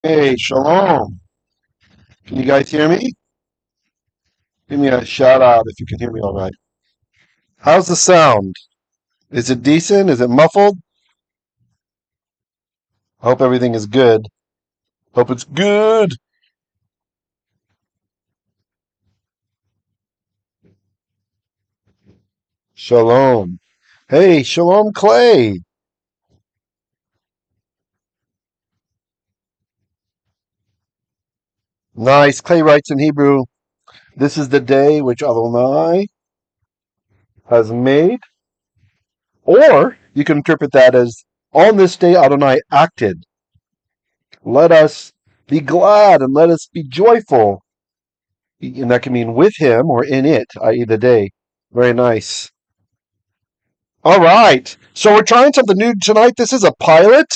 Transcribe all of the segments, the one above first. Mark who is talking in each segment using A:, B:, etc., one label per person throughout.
A: Hey, shalom. Can you guys hear me? Give me a shout out if you can hear me all right. How's the sound? Is it decent? Is it muffled? I hope everything is good. Hope it's good. Shalom. Hey, shalom, Clay. Nice. Clay writes in Hebrew, this is the day which Adonai has made. Or you can interpret that as, on this day Adonai acted. Let us be glad and let us be joyful. And that can mean with him or in it, i.e., the day. Very nice. All right. So we're trying something new tonight. This is a pilot.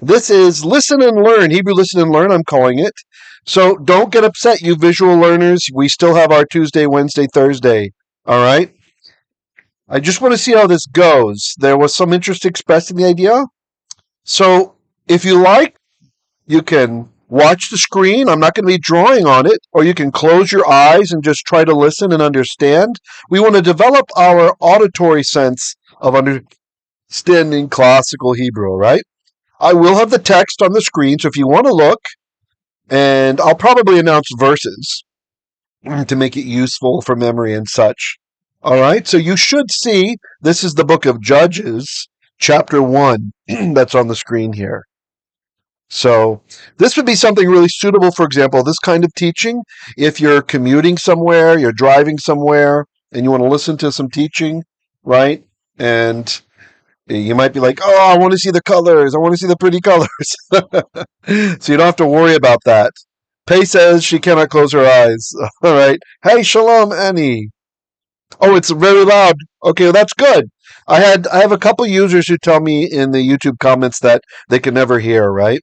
A: This is listen and learn. Hebrew listen and learn, I'm calling it. So don't get upset, you visual learners. We still have our Tuesday, Wednesday, Thursday. All right. I just want to see how this goes. There was some interest expressed in the idea. So if you like, you can watch the screen. I'm not going to be drawing on it. Or you can close your eyes and just try to listen and understand. We want to develop our auditory sense of understanding classical Hebrew, right? I will have the text on the screen, so if you want to look, and I'll probably announce verses to make it useful for memory and such. All right, so you should see this is the book of Judges, chapter 1, that's on the screen here. So this would be something really suitable, for example, this kind of teaching. If you're commuting somewhere, you're driving somewhere, and you want to listen to some teaching, right? And you might be like, oh, I want to see the colors. I want to see the pretty colors. So you don't have to worry about that. Pei says she cannot close her eyes. All right. Hey, shalom, Annie. Oh, it's very loud. Okay, well, that's good. I have a couple users who tell me in the YouTube comments that they can never hear, right?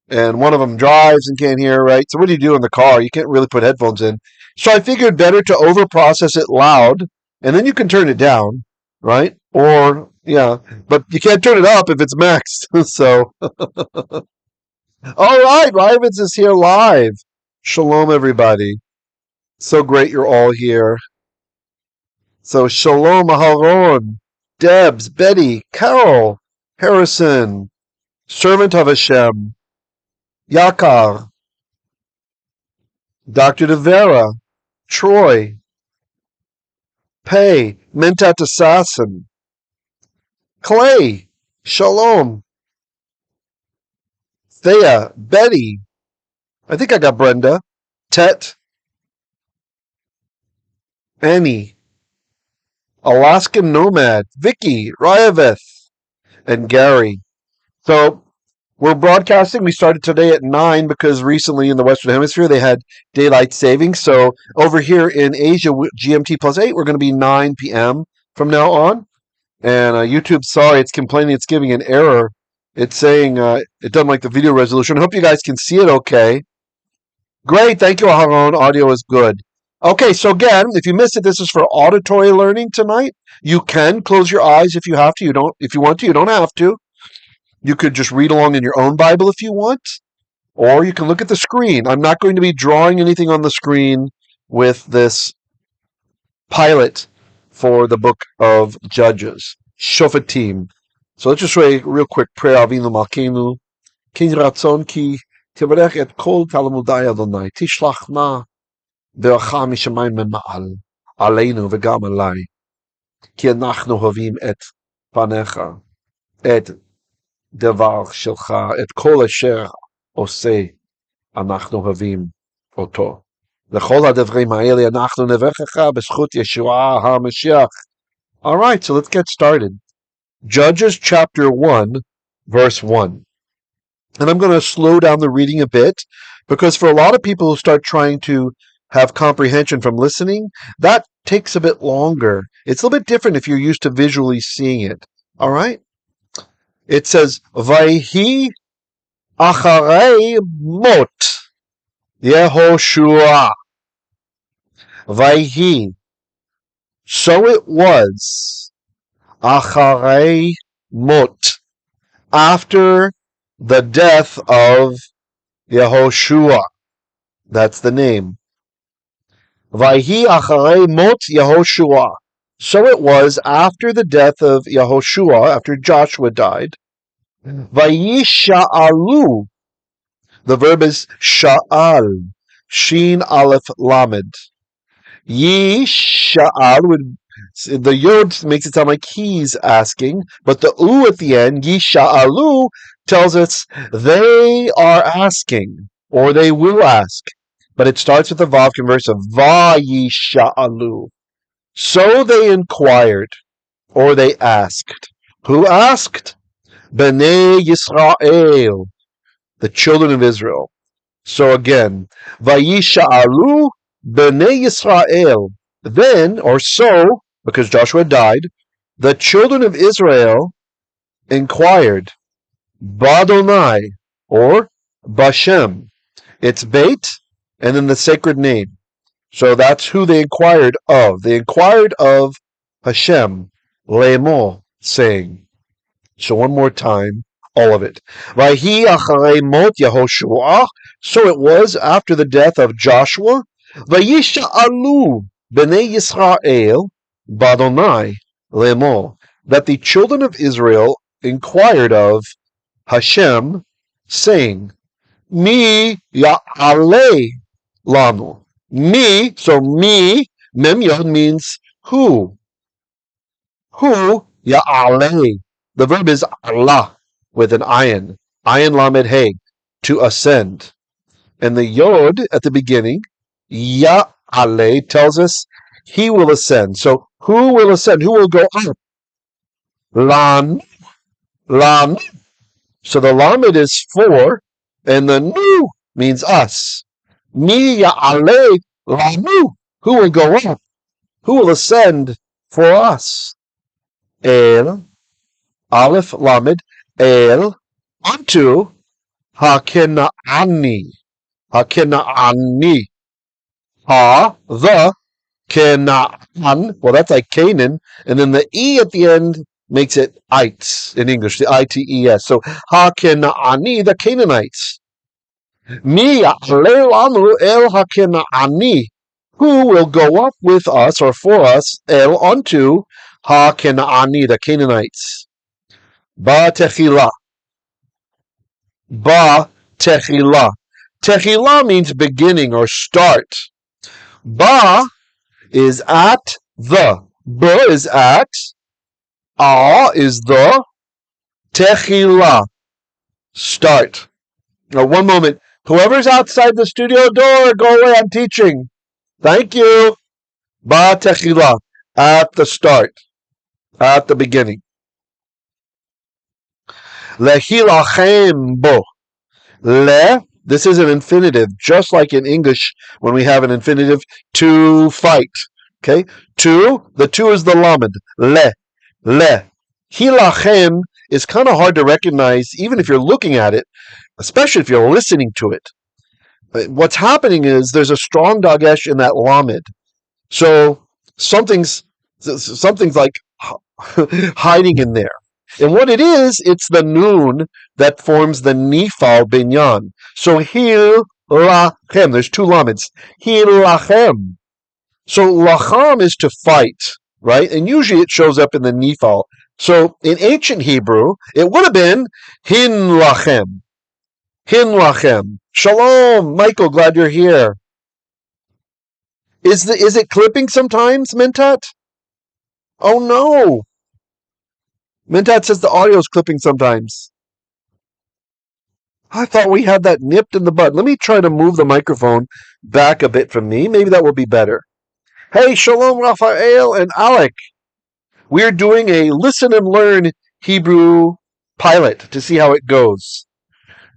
A: And one of them drives and can't hear, right? So what do you do in the car? You can't really put headphones in. So I figured better to overprocess it loud, and then you can turn it down, right? Or yeah, but you can't turn it up if it's maxed. So all right, Rivens is here live. Shalom, everybody. So great you're all here. So shalom, Aharon, Debs, Betty, Carol, Harrison, servant of Hashem, Yakar, Dr. Devera, Troy, Pei, Mentat Assassin, Clay, Shalom, Thea, Betty, I think I got Brenda, Tet, Annie, Alaskan Nomad, Vicky, Ryaveth, and Gary. So we're broadcasting. We started today at 9 because recently in the Western Hemisphere they had daylight savings. So over here in Asia, GMT plus 8, we're going to be 9 p.m. from now on. And YouTube, sorry, it's complaining it's giving an error. It's saying it doesn't like the video resolution. I hope you guys can see it okay. Great. Thank you, Aharon. Audio is good. Okay, so again, if you missed it, this is for auditory learning tonight. You can close your eyes if you have to. You don't, if you want to, you don't have to. You could just read along in your own Bible if you want, or you can look at the screen. I'm not going to be drawing anything on the screen with this pilot for the book of Judges, Shofatim. So let's just say a real quick prayer. Avinu Malkeinu, King Ratzon ki tivarech et kol talmudai Adonai, tishlach na דערכה משמיים ממעל, עלינו וגם עליי, כי אנחנו אוהבים את פניך, את דבר שלך, את כל אשר עושה, אנחנו אוהבים אותו. לכל הדברים האלה אנחנו נברכך בזכות ישועה המשיח. All right, so let's get started. Judges chapter 1, verse 1. And I'm going to slow down the reading a bit, because for a lot of people who start trying to have comprehension from listening, that takes a bit longer. It's a little bit different if you're used to visually seeing it. All right? It says, Vayhi acharei mot Yehoshua. Vayhi. So it was, acharei mot, after the death of Yehoshua. That's the name. Vayhi acharei mot Yehoshua. So it was after the death of Yehoshua, after Joshua died. Vayishealu. The verb is sha'al. Shin aleph lamed. Yisha'al the yod makes it sound like he's asking, but the u at the end, yisha'alu, tells us they are asking, or they will ask. But it starts with the vav converse of vayishealu. So they inquired, or they asked. Who asked? Bnei Yisrael, the children of Israel. So again, vayishealu bnei Yisrael. Then, or so, because Joshua died, the children of Israel inquired, Badonai, or Bashem. It's Beit, and then the sacred name. So that's who they inquired of. They inquired of Hashem, Lemo, saying. So one more time, all of it. Vayhi acharei mot Yehoshua. So it was after the death of Joshua. Vayishealu bnei Yisrael badonai lemo. That the children of Israel inquired of Hashem, saying, Mi yaaleh lanu. Me, so me, mem yod means who. Who yaaleh. The verb is alah with an ayin lamed hey, to ascend. And the yod at the beginning, yaaleh, tells us he will ascend. So who will ascend? Who will go up? Lan. So the lamed is for, and the nu means us. Mi yaaleh lanu. Who will go up? Who will ascend for us? El, aleph lamed, el, unto Hakenaaniy. Hakenaaniy. The Canaan. Well, that's like Canaan. And then the E at the end makes it ites in English, the I-T-E-S. So Hakenaaniy, the Canaanites. Mi ya'aleh lanu el Hakenaaniy. Who will go up with us or for us, el, unto Hakenaaniy, the Canaanites. Batechilah. Batechilah. Techilah means beginning or start. Ba is at the. B is at. A is the. Techilah. Start. Now, one moment. Whoever's outside the studio door, go away. I'm teaching. Thank you. Batechilah. At the start. At the beginning. Lehilachem bo. Le, this is an infinitive, just like in English when we have an infinitive, to fight. Okay? To, the to is the lamed. Le. Hilachem is kind of hard to recognize, even if you're looking at it, especially if you're listening to it. What's happening is there's a strong dagesh in that lamed. So something's like hiding in there. And what it is, it's the noon that forms the nifal binyan. So hilachem, there's two lameds. Hilachem. So lacham is to fight, right? And usually it shows up in the nifal. So in ancient Hebrew, it would have been hinlachem. Hinlachem. Shalom, Michael, glad you're here. Is it clipping sometimes, Mentat? Oh no. Mentat says the audio is clipping sometimes. I thought we had that nipped in the bud. Let me try to move the microphone back a bit from me. Maybe that will be better. Hey, Shalom, Raphael and Alec. We're doing a listen and learn Hebrew pilot to see how it goes.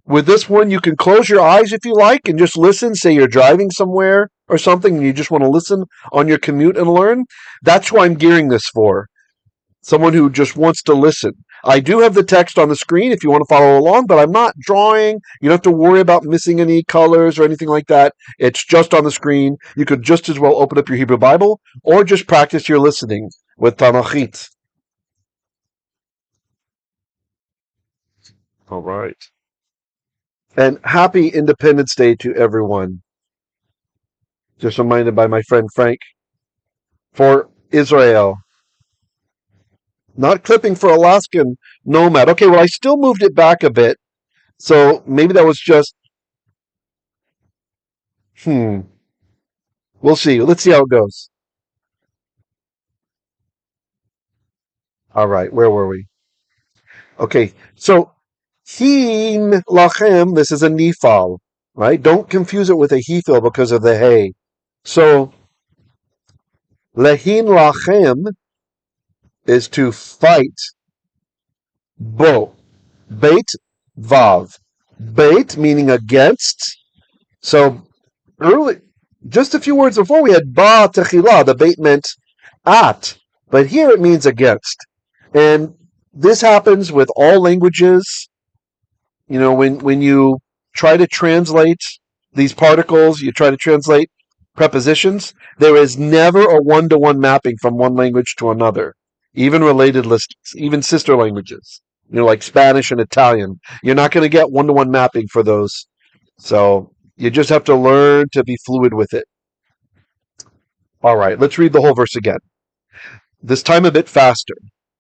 A: With this one, you can close your eyes if you like and just listen. Say you're driving somewhere or something and you just want to listen on your commute and learn. That's who I'm gearing this for. Someone who just wants to listen. I do have the text on the screen if you want to follow along, but I'm not drawing. You don't have to worry about missing any colors or anything like that. It's just on the screen. You could just as well open up your Hebrew Bible or just practice your listening with Tanachit. All right. And happy Independence Day to everyone. Just reminded by my friend Frank for Israel. Not clipping for Alaskan Nomad. Okay, well, I still moved it back a bit. So maybe that was just, we'll see. Let's see how it goes. All right, where were we? Okay, so venilachem, this is a nifal, right? Don't confuse it with a hefil because of the hay. So lehilachem is to fight. Bo. Beit vav. Beit meaning against. So early, just a few words before we had batechilah. The beit meant at, but here it means against. And this happens with all languages. You know, when you try to translate these particles, you try to translate prepositions, there is never a one-to-one mapping from one language to another. Even related listings, even sister languages, you know, like Spanish and Italian. You're not going to get one-to-one mapping for those. So you just have to learn to be fluid with it. All right, let's read the whole verse again. This time a bit faster.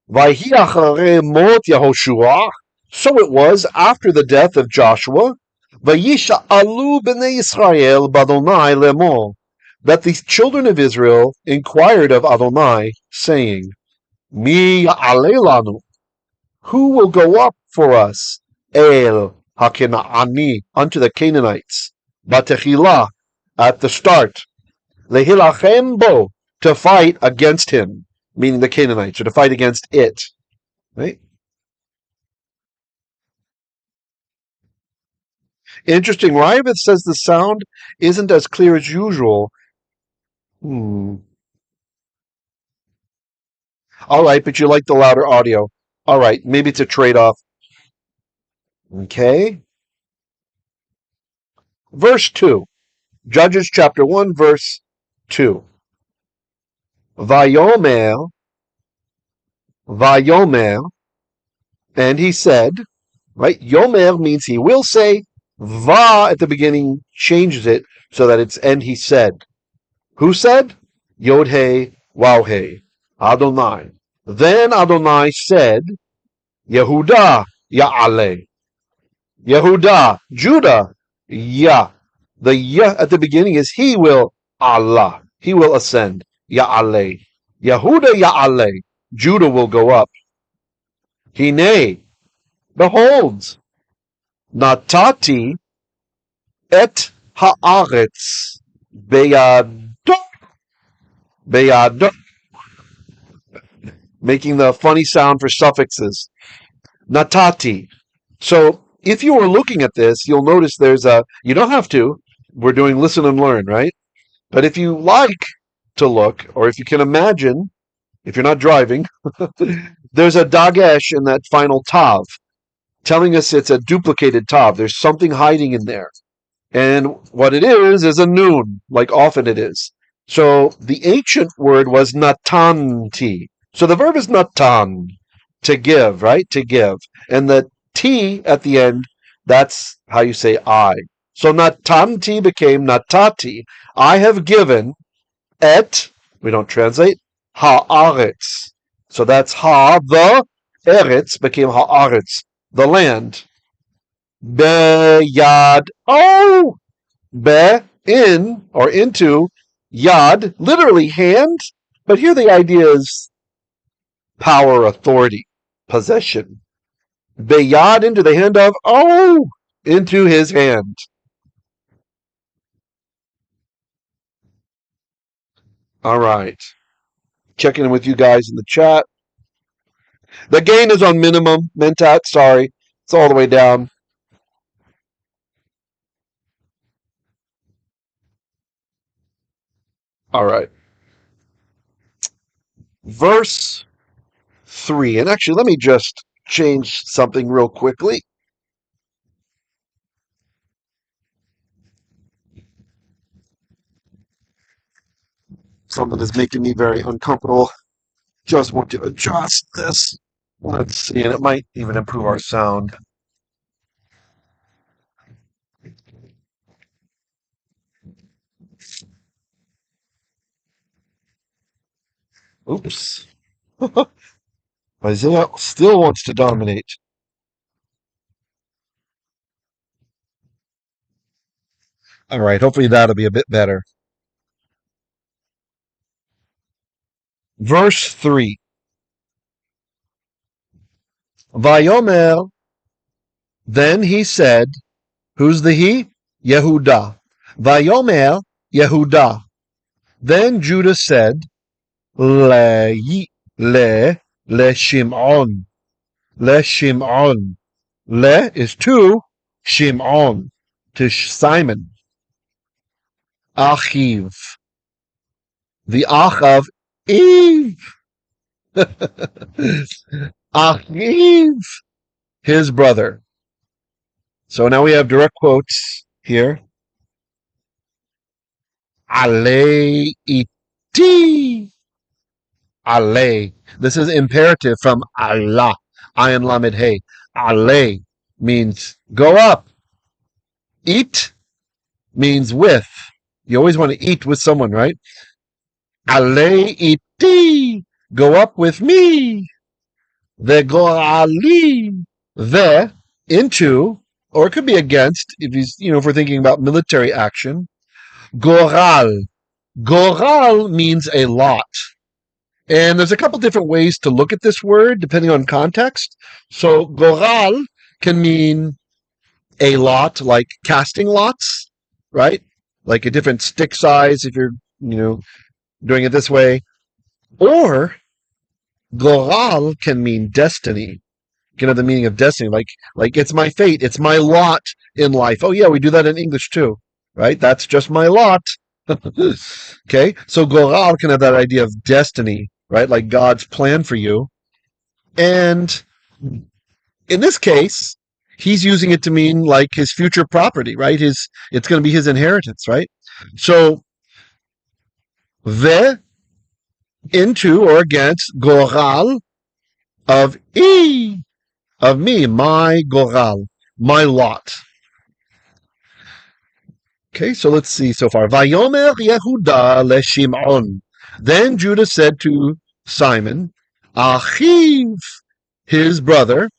A: Vayhi acharei mot Yehoshua. So it was after the death of Joshua. Vayishealu bnei Yisrael b'Adonai lemor. That the children of Israel inquired of Adonai, saying, Mi yaaleh lanu. Who will go up for us? El Canaaniy, unto the Canaanites. Batechilah, at the start. Lehilachem bo, to fight against him, meaning the Canaanites, or to fight against it. Right? Interesting. Ryvith says the sound isn't as clear as usual. All right, but you like the louder audio. All right, maybe it's a trade-off. Okay. Verse 2. Judges chapter 1, verse 2. Vayomer, and he said, right? Yomer means he will say. Va at the beginning changes it so that it's and he said. Who said? Yod He, Waw He, Adonai. Then Adonai said, Yehuda, Yaaleh. Yehuda, Judah, Yah. The Yah at the beginning is he will, Allah. He will ascend, Yaaleh. Yehuda, Yaaleh. Judah will go up. Hine, behold, natati et haaretz beyado. Beyado. Making the funny sound for suffixes. Natati. So if you were looking at this, you'll notice there's a, you don't have to, we're doing listen and learn, right? But if you like to look, or if you can imagine, if you're not driving, there's a dagesh in that final tav, telling us it's a duplicated tav. There's something hiding in there. And what it is a noon, like often it is. So the ancient word was natanti. So the verb is natan, to give, right? To give. And the T at the end, that's how you say I. So natanti became natati. I have given et, we don't translate, haaretz. So that's ha, the eretz became haaretz, the land. Beyad, oh, be, in, or into, yad, literally hand, but here the idea is power, authority, possession. Beyad, into the hand of, oh, into his hand. All right. Checking in with you guys in the chat. The gain is on minimum, Mentat, sorry. It's all the way down. All right. Verse 3. And actually, let me just change something real quickly. Something is making me very uncomfortable. Just want to adjust this. Let's see, and it might even improve our sound. Oops. Isaiah still wants to dominate. All right, hopefully that'll be a bit better. Verse 3. Vayomer, then he said, who's the he? Yehuda. Vayomer, Yehuda. Then Judah said, leshimeon. Leshimeon. Le is to Shimon, to Simon. Achiv, the ach of Eve. Achiv, his brother. So now we have direct quotes here. Aleh iti. Aleh. This is imperative from alah. Ayin lamed hey. Aleh means go up. Eat means with. You always want to eat with someone, right? Aleh iti. Go up with me. Begorali. The into, or it could be against, if we're thinking about military action. Goral. Goral means a lot. And there's a couple different ways to look at this word depending on context. So goral can mean a lot, like casting lots, right? Like a different stick size if you're, doing it this way. Or goral can mean destiny. You can have the meaning of destiny, like it's my fate, it's my lot in life. Oh yeah, we do that in English too, right? That's just my lot. Okay, so goral can have that idea of destiny, right? Like God's plan for you. And in this case, he's using it to mean like his future property, right? It's going to be his inheritance, right? So ve into or against goral of of me, my goral, my lot. Okay, so let's see so far. Vayomer Yehuda leshimeon. Then Judah said to Simon, Achiv, his brother,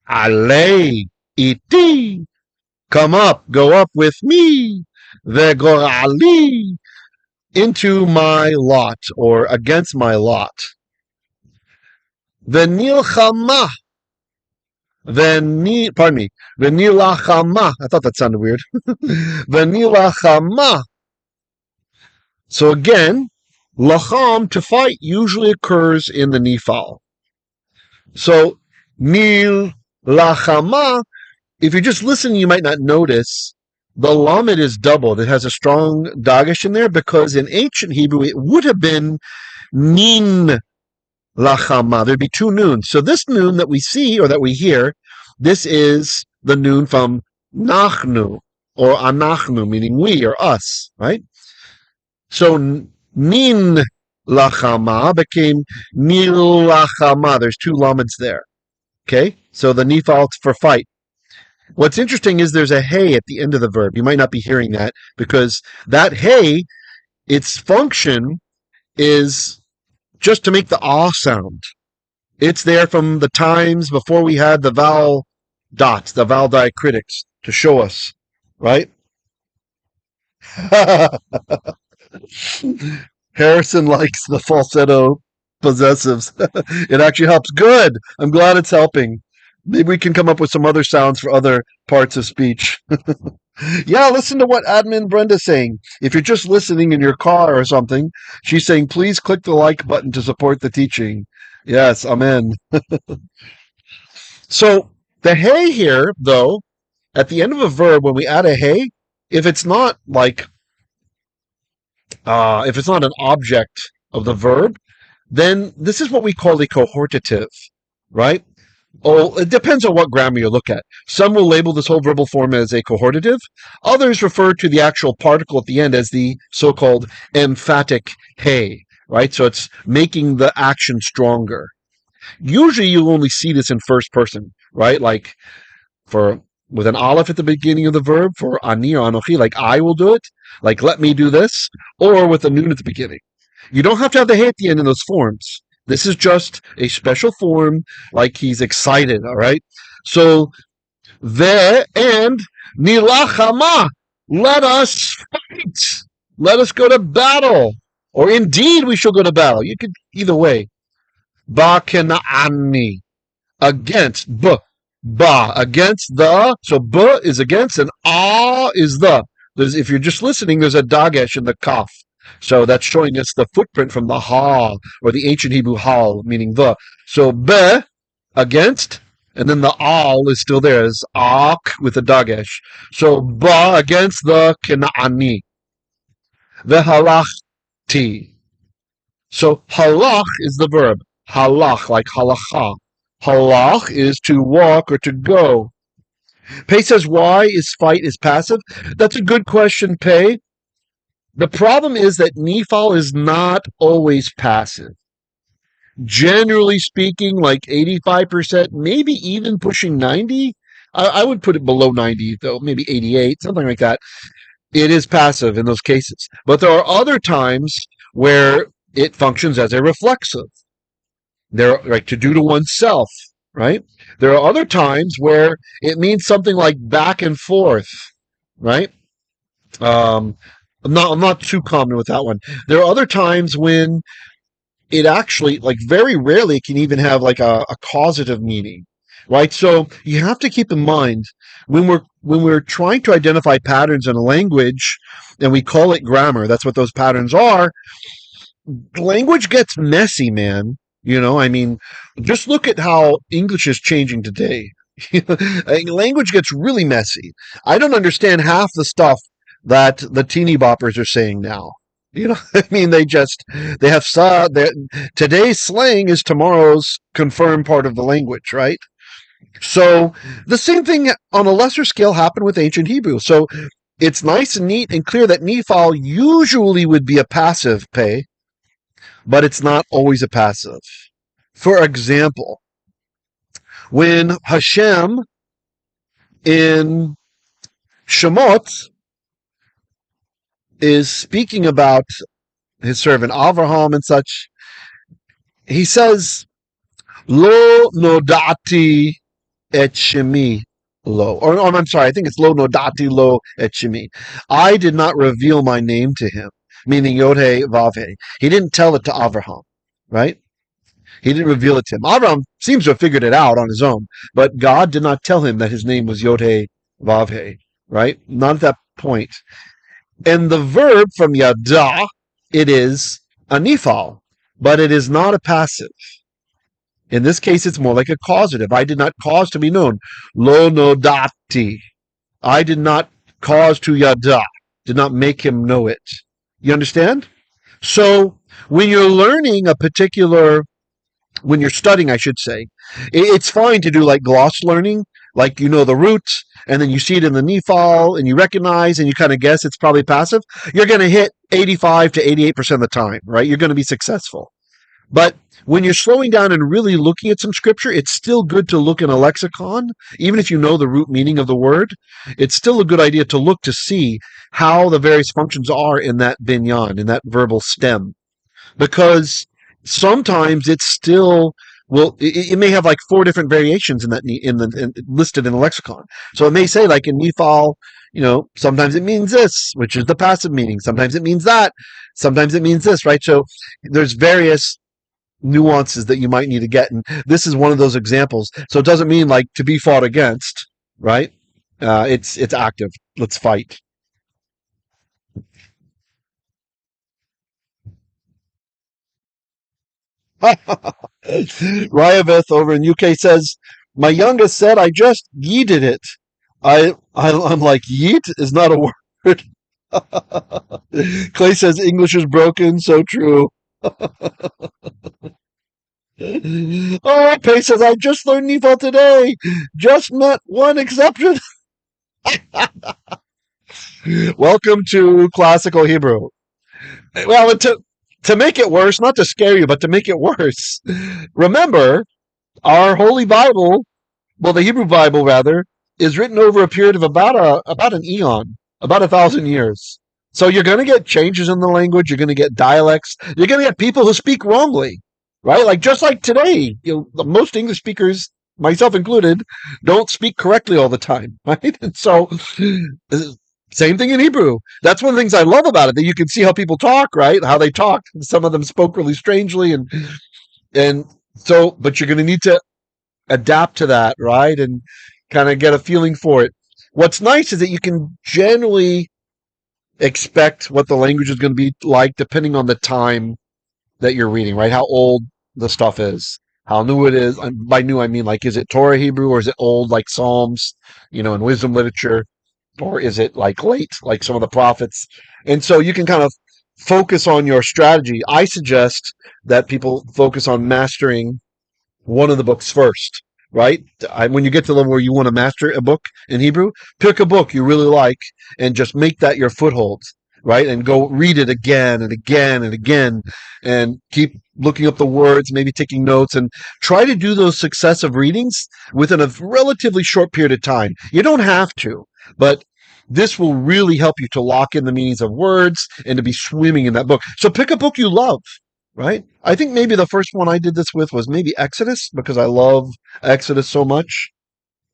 A: aleh iti, come up, go up with me, begorali, into my lot, or against my lot. Venilachemah. Venilachemah. I thought that sounded weird. Venilachemah. So again, lacham, to fight, usually occurs in the nifal. So nilachemah, if you just listen, you might not notice the lamed is doubled. It has a strong dagesh in there because in ancient Hebrew it would have been nin lachama. There'd be two noons. So this noon that we see or that we hear, this is the noon from nachnu or anachnu, meaning we or us, right? So nin lachama became nil lachama. There's two lameds there. Okay, so the nifal for fight. What's interesting is there's a hey at the end of the verb. You might not be hearing that because that hey, its function is just to make the ah sound. It's there from the times before we had the vowel dots, the vowel diacritics to show us, right? Harrison likes the falsetto possessives. It actually helps. Good. I'm glad it's helping. Maybe we can come up with some other sounds for other parts of speech. Yeah, listen to what admin Brenda's saying. If you're just listening in your car or something, she's saying, please click the like button to support the teaching. Yes, amen. So the hey here, though, at the end of a verb, when we add a hey, if it's not like, if it's not an object of the verb, then this is what we call a cohortative, right? Oh, it depends on what grammar you look at. Some will label this whole verbal form as a cohortative. Others refer to the actual particle at the end as the so-called emphatic hey, right? So it's making the action stronger. Usually you only see this in first person, right? Like with an aleph at the beginning of the verb, for ani or anochi, like I will do it, like let me do this, or with a nun at the beginning. You don't have to have the hey at the end in those forms. This is just a special form, like he's excited, all right? So, and venilachemah, let us fight. Let us go to battle. Or indeed we shall go to battle. You could either way. Bakenaaniy, against, against the, so is against and is the. If you're just listening, there's a dagesh in the kaf. So that's showing us the footprint from the ha, or the ancient Hebrew hal, meaning the. So against, and then the al is still there, is ak with a dagesh. So against the Canaaniy. Vihalaketiy. So halach is the verb. Halach, like halacha. Halach is to walk or to go. Pei says, why is fight is passive? That's a good question, Pei. The problem is that nifal is not always passive. Generally speaking, like 85%, maybe even pushing 90. I would put it below 90, though, maybe 88, something like that. It is passive in those cases. But there are other times where it functions as a reflexive. There, like to do to oneself, right? There are other times where it means something like back and forth, right? I'm not too common with that one. There are other times when it actually, like very rarely, can even have like a causative meaning, right? So you have to keep in mind when we're trying to identify patterns in a language, and we call it grammar. That's what those patterns are. Language gets messy, man. I mean, just look at how English is changing today. Language gets really messy. I don't understand half the stuff that the teeny boppers are saying now. I mean, they have today's slang is tomorrow's confirmed part of the language, right? So the same thing on a lesser scale happened with ancient Hebrew. So it's nice and neat and clear that nifal usually would be a passive pei, but it's not always a passive. For example, when Hashem in Shemot is speaking about his servant Avraham and such, he says, Lo nodati et shemi lo. Or I'm sorry, I think it's lo nodati lo et shemi. I did not reveal my name to him, meaning Yod-Heh Vav-Heh. He didn't tell it to Avraham, right? He didn't reveal it to him. Avraham seems to have figured it out on his own, but God did not tell him that his name was Yod-Heh Vav-Heh, right? Not at that point. And the verb from yada, it is a nifal, but it is not a passive. In this case, it's more like a causative. I did not cause to be known. Lo nodati. I did not cause to yada. Did not make him know it. You understand? So when you're learning when you're studying, I should say, it's fine to do like gloss learning, like the root, and then you see it in the nifal, and you recognize, and you kind of guess it's probably passive. You're going to hit 85 to 88% of the time, right? You're going to be successful. But when you're slowing down and really looking at some scripture, it's still good to look in a lexicon. Even if you know the root meaning of the word, it's still a good idea to look to see how the various functions are in that binyan, in that verbal stem. Because sometimes it's still, it may have like 4 different variations listed in the lexicon. So it may say, like in nifal, sometimes it means this, which is the passive meaning. Sometimes it means that. Sometimes it means this, right? So there's various nuances that you might need to get, and this is one of those examples. So it doesn't mean like to be fought against, right? It's active. Let's fight. Ryaveth over in UK says, my youngest said, I just yeeted it. I'm like, yeet is not a word. Clay says, English is broken. So true. Oh, Pei says, I just learned nifal today. Just met one exception. Welcome to classical Hebrew. Well, to make it worse, not to scare you, but to make it worse, remember, our Holy Bible, the Hebrew Bible rather, is written over a period of about an eon, about 1,000 years. So you're going to get changes in the language. You're going to get dialects. You're going to get people who speak wrongly, right? Like just like today, most English speakers, myself included, don't speak correctly all the time, right? And so, same thing in Hebrew. That's one of the things I love about it, that you can see how people talk, right? How they talk. Some of them spoke really strangely, and so, but you're going to need to adapt to that, right? And kind of get a feeling for it. What's nice is that you can generally expect what the language is going to be like depending on the time that you're reading, right? How old the stuff is, how new it is. By new, I mean like, is it Torah Hebrew, or is it old like Psalms, in wisdom literature, or is it like late, like some of the prophets? And so you can kind of focus on your strategy. I suggest that people focus on mastering one of the books first, right? When you get to the level where you want to master a book in Hebrew, pick a book you really like and just make that your foothold, right? And go read it again and again and again, and keep looking up the words, maybe taking notes, and try to do those successive readings within a relatively short period of time. You don't have to, but this will really help you to lock in the meanings of words and to be swimming in that book. So pick a book you love, right? I think maybe the first one I did this with was maybe Exodus, because I love Exodus so much.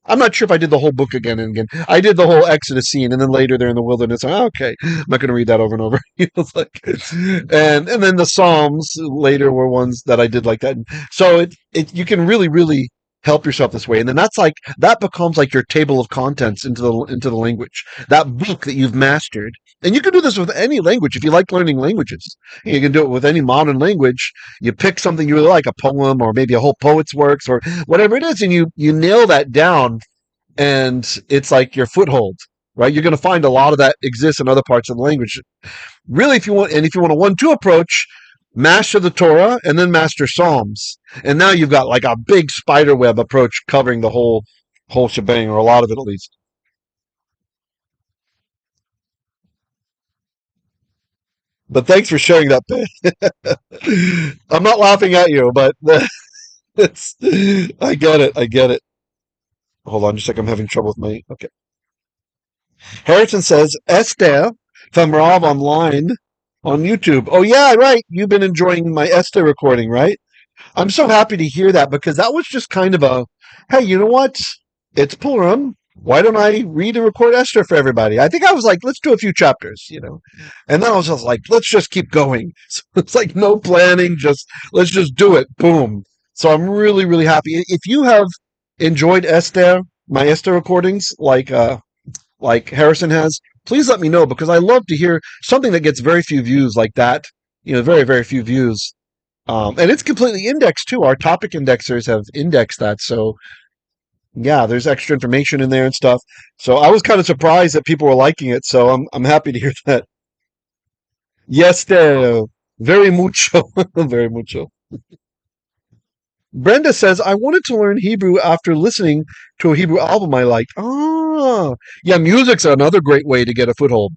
A: I'm not sure if I did the whole book again and again. I did the whole Exodus scene, and then later they're in the wilderness. Okay, I'm not going to read that over and over. And then the Psalms later were ones that I did like that. So you can really help yourself this way, and then that becomes like your table of contents into the language. That book that you've mastered, and you can do this with any language if you like learning languages. You can do it with any modern language. You pick something you really like, a poem or maybe a whole poet's works or whatever it is, and you nail that down, and it's like your foothold, right? You're going to find a lot of that exists in other parts of the language. Really, if you want a 1-2 approach, master the Torah and then master Psalms, and now you've got like a big spider web approach covering the whole shebang, or a lot of it at least. But thanks for sharing that, Ben. I'm not laughing at you, but it's, I get it. I get it. Hold on just a second. I'm having trouble with my, okay. Harrison says, Esther from Rob online on YouTube. Oh yeah, right. You've been enjoying my Esther recording, right? I'm so happy to hear that, because that was just kind of a, hey, you know what? It's Purim. Why don't I read and record Esther for everybody? I think I was like, let's do a few chapters, And then I was just like, let's just keep going. So it's like no planning, let's just do it. Boom. So I'm really happy. If you have enjoyed Esther, my Esther recordings, like Harrison has, please let me know, because I love to hear something that gets very few views like that. Very few views. And it's completely indexed too. Our topic indexers have indexed that. So yeah, there's extra information in there and stuff. So I was kind of surprised that people were liking it. So I'm happy to hear that. Yes, very mucho, very mucho. Brenda says, I wanted to learn Hebrew after listening to a Hebrew album I liked. Ah, yeah, music's another great way to get a foothold.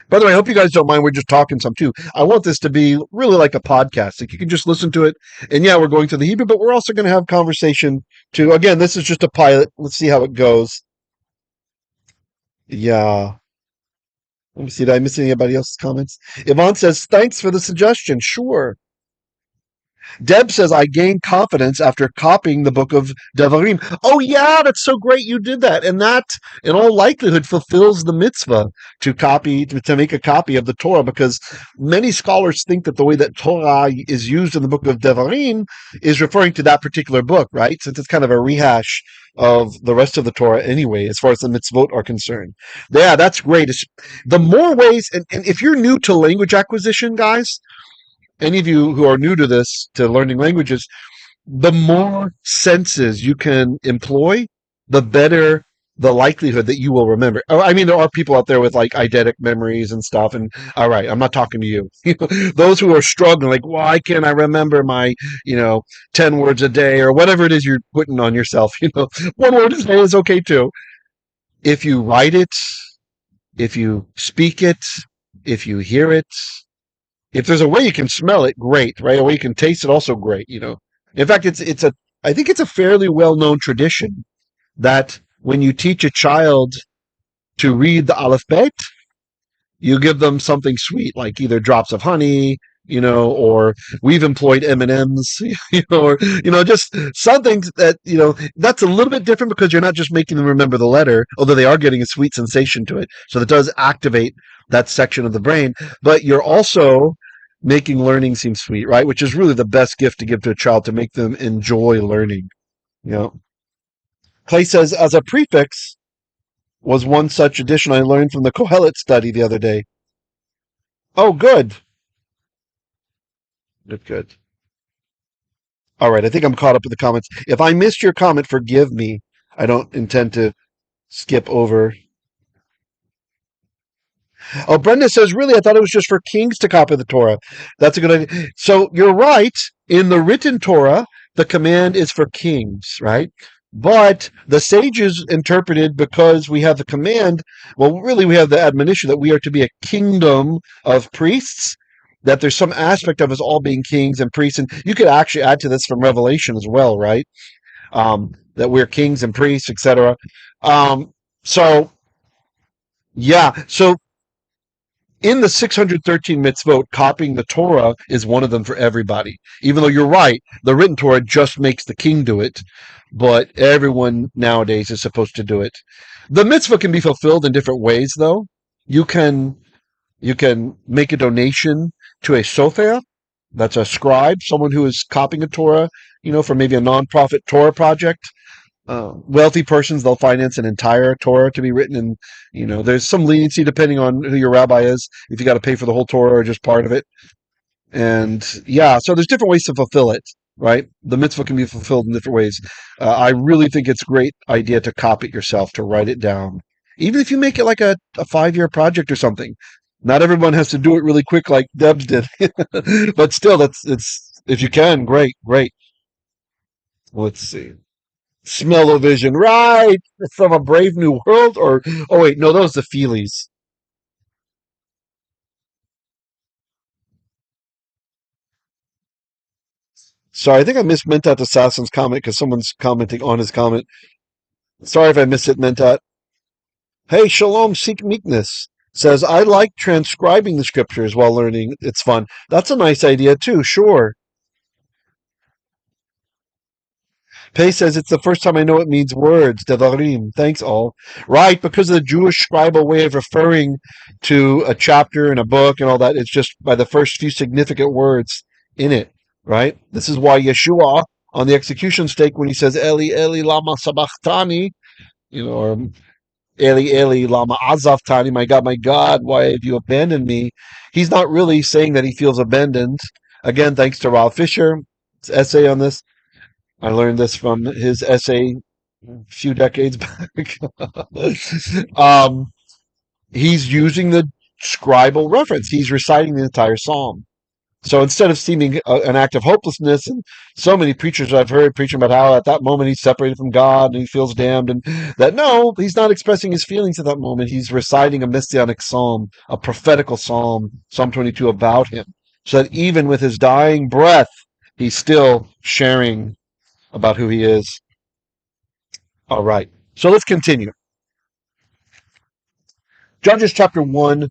A: By the way, I hope you guys don't mind. We're just talking some too. I want this to be really like a podcast. Like you can just listen to it. And yeah, we're going through the Hebrew, but we're also going to have conversation too. Again, this is just a pilot. Let's see how it goes. Yeah. Let me see. Did I miss anybody else's comments? Yvonne says, thanks for the suggestion. Sure. Deb says, I gained confidence after copying the book of Devarim. Oh, yeah, that's so great you did that. And that, in all likelihood, fulfills the mitzvah to make a copy of the Torah, because many scholars think that the way that Torah is used in the book of Devarim is referring to that particular book, right? Since it's kind of a rehash of the rest of the Torah anyway, as far as the mitzvot are concerned. Yeah, that's great. The more ways, and if you're new to language acquisition, guys, any of you who are new to this, to learning languages, the more senses you can employ, the better the likelihood that you will remember. I mean, there are people out there with like eidetic memories and stuff. And all right, I'm not talking to you. Those who are struggling, like, why can't I remember my, 10 words a day or whatever it is you're putting on yourself? 1 word a day is okay too. If you write it, if you speak it, if you hear it, if there's a way you can smell it, great, right? A way you can taste it, also great, In fact, I think it's a fairly well-known tradition that when you teach a child to read the alphabet, you give them something sweet, like either drops of honey, or we've employed M&Ms, or, just something that, that's a little bit different because you're not just making them remember the letter, although they are getting a sweet sensation to it. So that does activate that section of the brain, but you're also making learning seem sweet, right? Which is really the best gift to give to a child, to make them enjoy learning. Clay says, as a prefix was one such addition I learned from the Kohelet study the other day. Oh, good. Good. All right, I think I'm caught up with the comments. If I missed your comment, forgive me. I don't intend to skip over. Oh, Brenda says, really, I thought it was just for kings to copy the Torah. That's a good idea. So you're right. In the written Torah, the command is for kings, right? But the sages interpreted, because we have the command, well, really we have the admonition that we are to be a kingdom of priests, that there's some aspect of us all being kings and priests. And you could actually add to this from Revelation as well, right? That we're kings and priests, etc. So in the 613 mitzvot, copying the Torah is one of them for everybody. Even though you're right, the written Torah just makes the king do it, but everyone nowadays is supposed to do it. The mitzvah can be fulfilled in different ways, though. You can make a donation to a sofer, that's a scribe, someone who is copying a Torah, for maybe a nonprofit Torah project. Wealthy persons, they'll finance an entire Torah to be written, and there's some leniency depending on who your rabbi is, if you got to pay for the whole Torah or just part of it. And so there's different ways to fulfill it, right? The mitzvah can be fulfilled in different ways. I really think it's a great idea to copy it yourself, to write it down, even if you make it like a 5-year project or something. Not everyone has to do it really quick like Debs did, but still, it's if you can, great. Let's see. Smell-o-vision, right? From A Brave New World, or oh wait, no, those are the Feelies. Sorry, I think I missed Mentat Assassin's comment because someone's commenting on his comment. Sorry if I missed it, Mentat. Hey, Shalom, Seek Meekness says, I like transcribing the scriptures while learning. It's fun. That's a nice idea too, sure. Pei says, it's the first time I know it means words, devarim. Thanks, all. Right, because of the Jewish scribal way of referring to a chapter in a book and all that, it's just by the first few significant words in it, right? This is why Yeshua, on the execution stake, when he says, Eli, Eli, lama sabachthani, or Eli, Eli, lama azavtani, my God, why have you abandoned me? He's not really saying that he feels abandoned. Again, thanks to Ralph Fisher's essay on this. I learned this from his essay a few decades back. He's using the scribal reference. He's reciting the entire psalm. So instead of seeming an act of hopelessness, and so many preachers I've heard preaching about how at that moment he's separated from God and he feels damned, and that no, he's not expressing his feelings at that moment. He's reciting a messianic psalm, a prophetical psalm, Psalm 22, about him. So that even with his dying breath, he's still sharing about who he is. All right. So let's continue. Judges chapter 1,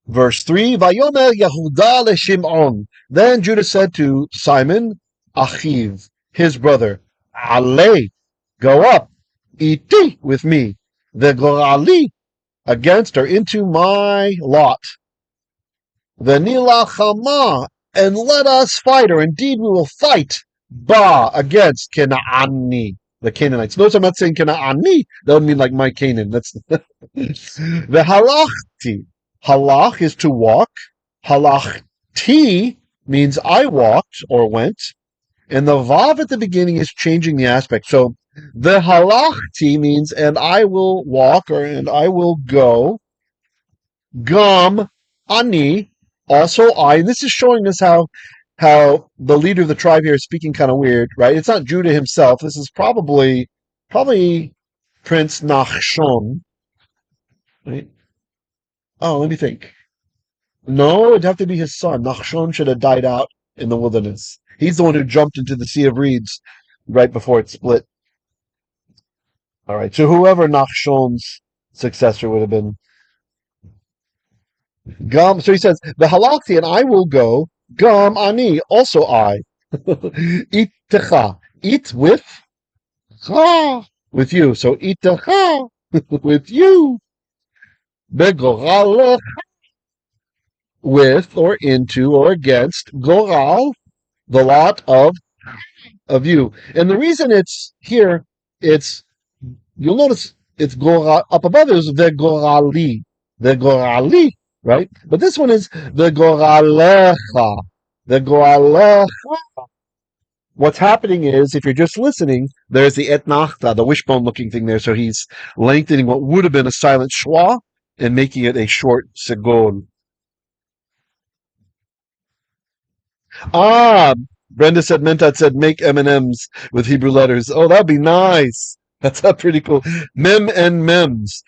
A: verse 3. Vayomer Yehuda leshimeon. Then Judah said to Simon, Achiv, his brother, aleh, go up, iti, with me, begorali, against or into my lot, venilachemah, and let us fight, or indeed we will fight, against Canaaniy, the Canaanites. Notice I'm not saying Canaaniy. That would mean like my Canaan. That's vihalaketiy. Halach is to walk. Halachti means I walked or went. And the vav at the beginning is changing the aspect. So the halachti means and I will walk, or and I will go. Gam ani, also I. And this is showing us how the leader of the tribe here is speaking kind of weird, right? It's not Judah himself. This is probably Prince Nachshon, right? Oh, let me think. No, it'd have to be his son. Nachshon should have died out in the wilderness. He's the one who jumped into the Sea of Reeds right before it split. All right, so whoever Nachshon's successor would have been. Gam. So he says, "Vihalaketiy, and I will go. Gam ani, also I. Itecha, eat with cha, with you. So itecha, with you. Begorali, with or into or against. Goral, the lot of you. And the reason it's here, it's you'll notice it's goral up above is the gorali, right? But this one is the goralecha, the goralecha. What's happening is, if you're just listening, there's the etnachta, the wishbone looking thing there. So he's lengthening what would have been a silent schwa and making it a short segol. Ah, Brenda said, Mentat said, make M&Ms with Hebrew letters. Oh, that'd be nice. That's pretty cool. Mem and mems.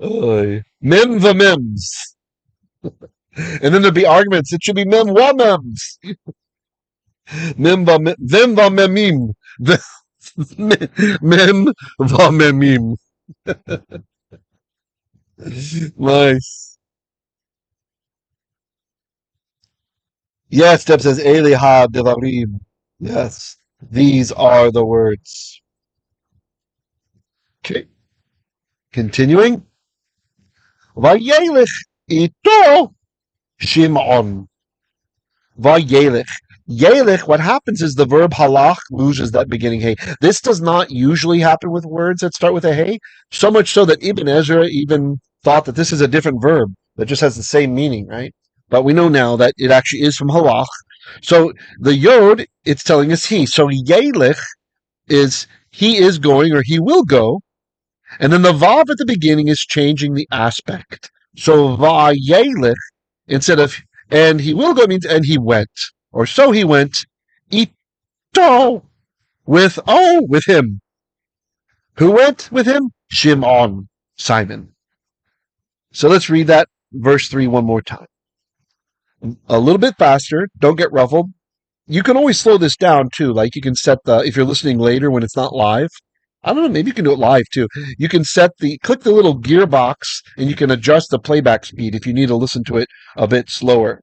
A: Oy. Mem the mems. And then there'd be arguments. It should be mem wa mems. Mem va them va memim. Mem va memim. Nice. Yes, Deb says, Eliha devarim. Yes, these are the words. Okay, continuing. Vayelech ito Shimon. Vayelech. Yaleh, what happens is the verb halach loses that beginning hey. This does not usually happen with words that start with a hey, so much so that Ibn Ezra even thought that this is a different verb that just has the same meaning, right? But we know now that it actually is from halach. So the yod, it's telling us he. So Yaleh is he is going or he will go. And then the vav at the beginning is changing the aspect. So vayelech, instead of and he will go means and he went. Or so he went, ito, with him. Who went with him? Shimon, Simon. So let's read that verse 3 one more time. A little bit faster. Don't get ruffled. You can always slow this down too. Like you can set if you're listening later when it's not live. I don't know, maybe you can do it live too. You can click the little gearbox and you can adjust the playback speed if you need to listen to it a bit slower.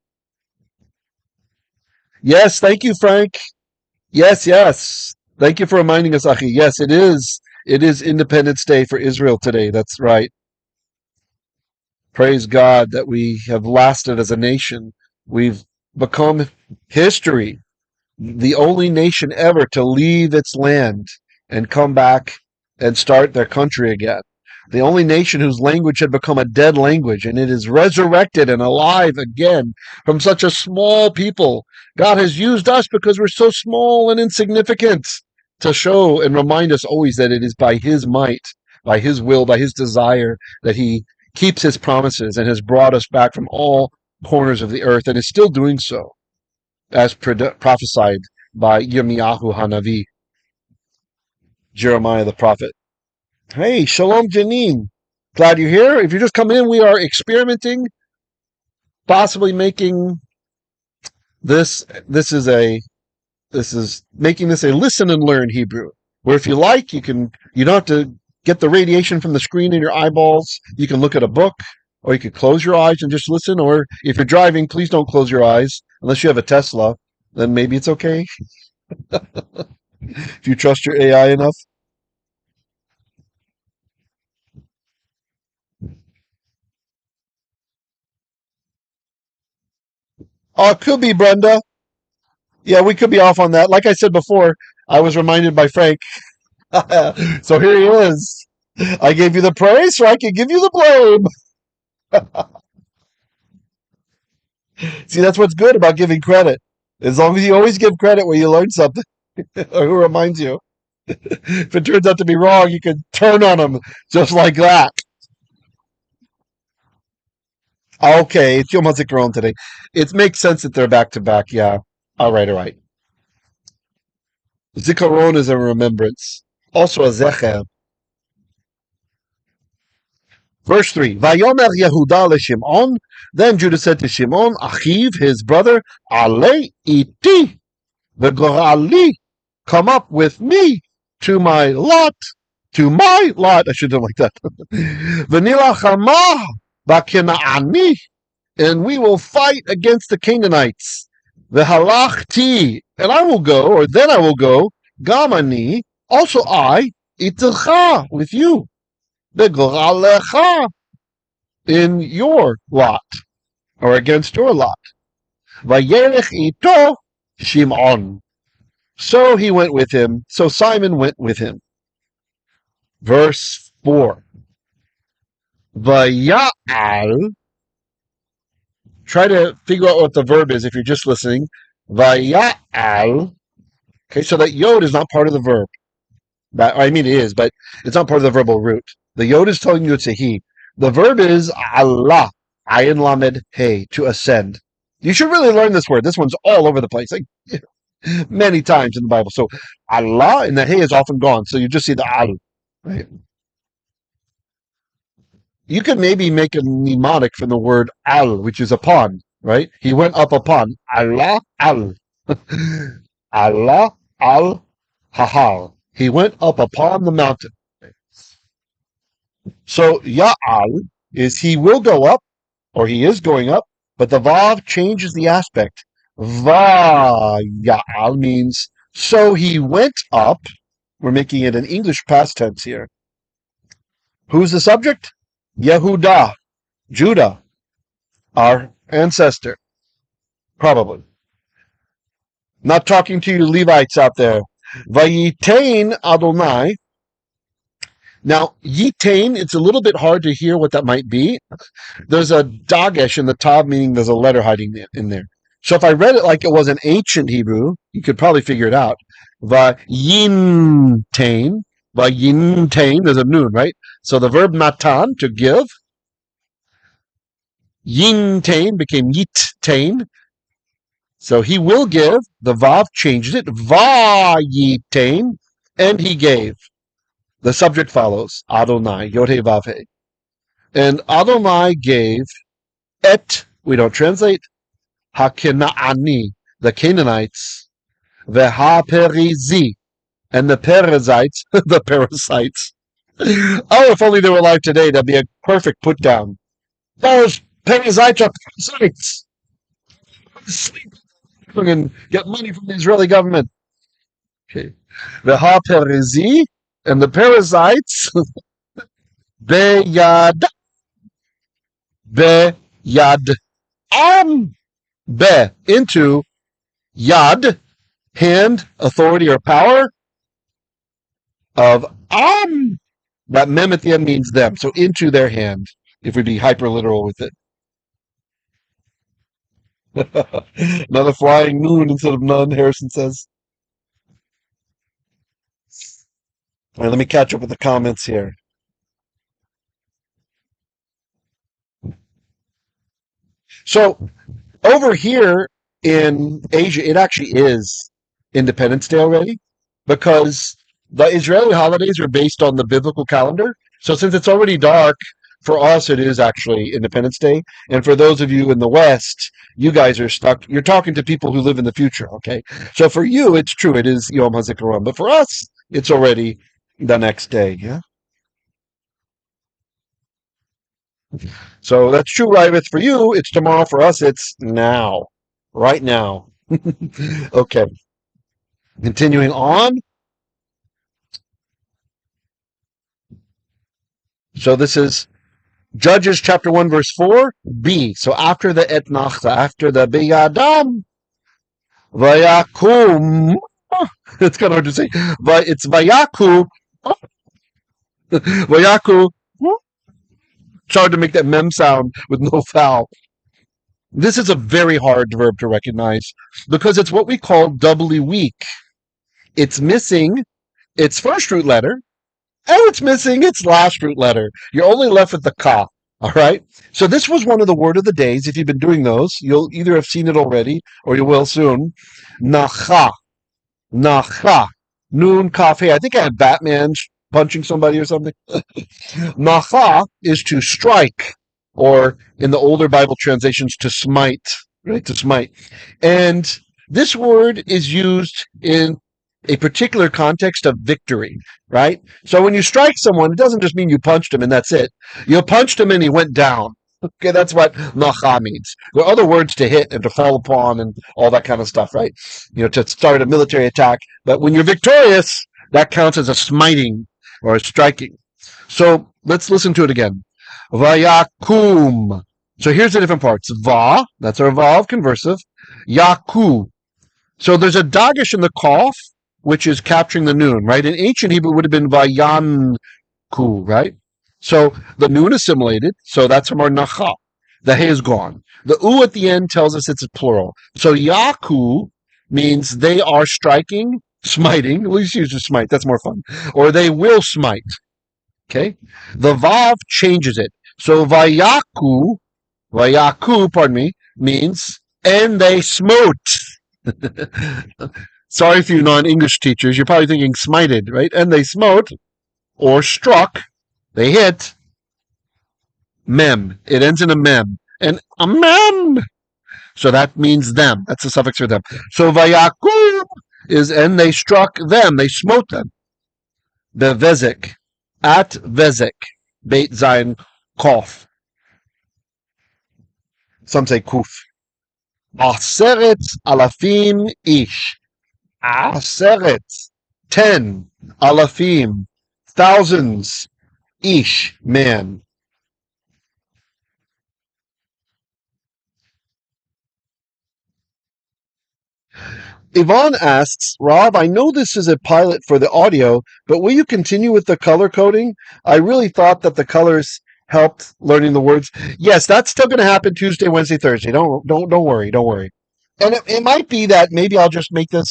A: Yes, thank you, Frank. Yes, yes. Thank you for reminding us, Achi. Yes, it is. It is Independence Day for Israel today. That's right. Praise God that we have lasted as a nation. We've become history. The only nation ever to leave its land and come back and start their country again. The only nation whose language had become a dead language, and it is resurrected and alive again from such a small people. God has used us because we're so small and insignificant to show and remind us always that it is by His might, by His will, by His desire that He keeps His promises and has brought us back from all corners of the earth and is still doing so, as prophesied by Yirmiyahu Hanavi, Jeremiah the prophet. Hey, Shalom Janine. Glad you're here. If you're just coming in, we are experimenting, possibly making this is making this a listen and learn Hebrew. Where if you like, you don't have to get the radiation from the screen in your eyeballs. You can look at a book, or you could close your eyes and just listen. Or if you're driving, please don't close your eyes unless you have a Tesla. Then maybe it's okay. If you trust your AI enough. Oh, it could be Brenda. Yeah, we could be off on that. Like I said before, I was reminded by Frank. So here he is. I gave you the praise, so I can give you the blame. See, that's what's good about giving credit. As long as you always give credit where you learn something or who reminds you. If it turns out to be wrong, you can turn on them just like that. Okay, it's Yom HaZikaron today. It makes sense that they're back to back. Yeah. All right. Zikaron is a remembrance. Also a zecher. Verse 3. Vayomer Yehuda leShimon. Then Judah said to Shimon, Achiv, his brother, aleh iti, begorali, come up with me to my lot, to my lot. I should have done like that. venilachemah bakenaaniy, and we will fight against the Canaanites. Vihalaketiy, and I will go, or then I will go, gamani, also I, itecha, with you. Begorali, in your lot, or against your lot. Vayelech ito Shimon. So he went with him. So Simon went with him. Verse 4. Vayal. Try to figure out what the verb is if you're just listening. Vayal. Okay, so that yod is not part of the verb. I mean, it is, but it's not part of the verbal root. The yod is telling you it's a he. The verb is alah. Ayin lamed hey, to ascend. You should really learn this word. This one's all over the place, like many times in the Bible. So alah, and the hey is often gone. So you just see the al. Right? You could maybe make a mnemonic from the word al, which is upon, right? He went up upon. Allah, al. Allah, al, hahal. He went up upon the mountain. So ya'al is he will go up, or he is going up, but the vav changes the aspect. Vayal means so he went up. We're making it an English past tense here. Who's the subject? Yehuda, Judah, our ancestor. Probably. Not talking to you Levites out there. Vayitain Adonai. Now, yitain, it's a little bit hard to hear what that might be. There's a dagesh in the top, meaning there's a letter hiding in there. So if I read it like it was an ancient Hebrew, you could probably figure it out. Vayintain, there's a noon, right? So the verb natan, to give. Yintain became yitain. So he will give. The vav changed it. Vayitain, and he gave. The subject follows, Adonai, Yod-Heh Vav-Heh. And Adonai gave et, we don't translate, ha-Canaaniy, the Canaanites, veha-Perizi, and the Perizzites, the parasites. Oh, if only they were alive today, that'd be a perfect put down. Those parasites are parasites. Sleep and get money from the Israeli government. Okay. Veha-Perizi, and the parasites, beyado, into yad, hand, authority or power, of that mem at the end means them, so into their hand, if we be hyper literal with it. Another flying noon instead of none, Harrison says. All right, let me catch up with the comments here. So over here in Asia, it actually is Independence Day already, because the Israeli holidays are based on the biblical calendar. So since it's already dark, for us it is actually Independence Day. And for those of you in the West, you guys are stuck. You're talking to people who live in the future, okay? So for you, it's true. It is Yom HaZikaron. But for us, it's already the next day, yeah? So that's true, right? It's for you, it's tomorrow. For us, it's now. Right now. Okay. Continuing on. So this is Judges chapter 1, verse 4, B. So after the etnachta, after the beyadam, vayakum, it's kind of hard to say, but it's vayaku, vayaku, it's hard to make that mem sound with no vowel. This is a very hard verb to recognize because it's what we call doubly weak. It's missing its first root letter, and it's missing its last root letter. You're only left with the ka. All right. So this was one of the word of the days. If you've been doing those, you'll either have seen it already or you will soon. Nacha. Nacha. Noon, kaf, hey. I think I had Batman punching somebody or something. Nacha is to strike, or in the older Bible translations, to smite. Right? To smite. And this word is used in a particular context of victory, right? So when you strike someone, it doesn't just mean you punched him and that's it. You punched him and he went down. Okay, that's what nacha means. There are other words to hit and to fall upon and all that kind of stuff, right? To start a military attack. But when you're victorious, that counts as a smiting or a striking. So let's listen to it again. Vayakum. So here's the different parts. Va, that's our va of conversive. Yaku. So there's a dagesh in the qaf, which is capturing the noon, right? In ancient Hebrew, it would have been vayanku, right? So the noon assimilated, so that's from our nacha. The he is gone. The u at the end tells us it's a plural. So yaku means they are striking, smiting. We'll just use the smite, that's more fun. Or they will smite. Okay? The vav changes it. So vayaku, pardon me, means and they smote. Sorry for you non-English teachers. You're probably thinking smited, right? And they smote, or struck, they hit, mem. It ends in a mem. And a mem! So that means them. That's the suffix for them. So vayakum is, and they struck them. They smote them. The vezek. At vezek. Beit zayin kof. Some say kuf. Aseret alafim ish. Aseret. 10 alafim. Thousands. Ish. Man. Yvonne asks, Rob, I know this is a pilot for the audio, but will you continue with the color coding? I really thought that the colors helped learning the words. Yes, that's still going to happen Tuesday, Wednesday, Thursday. Don't worry, don't worry. And it might be that maybe I'll just make the.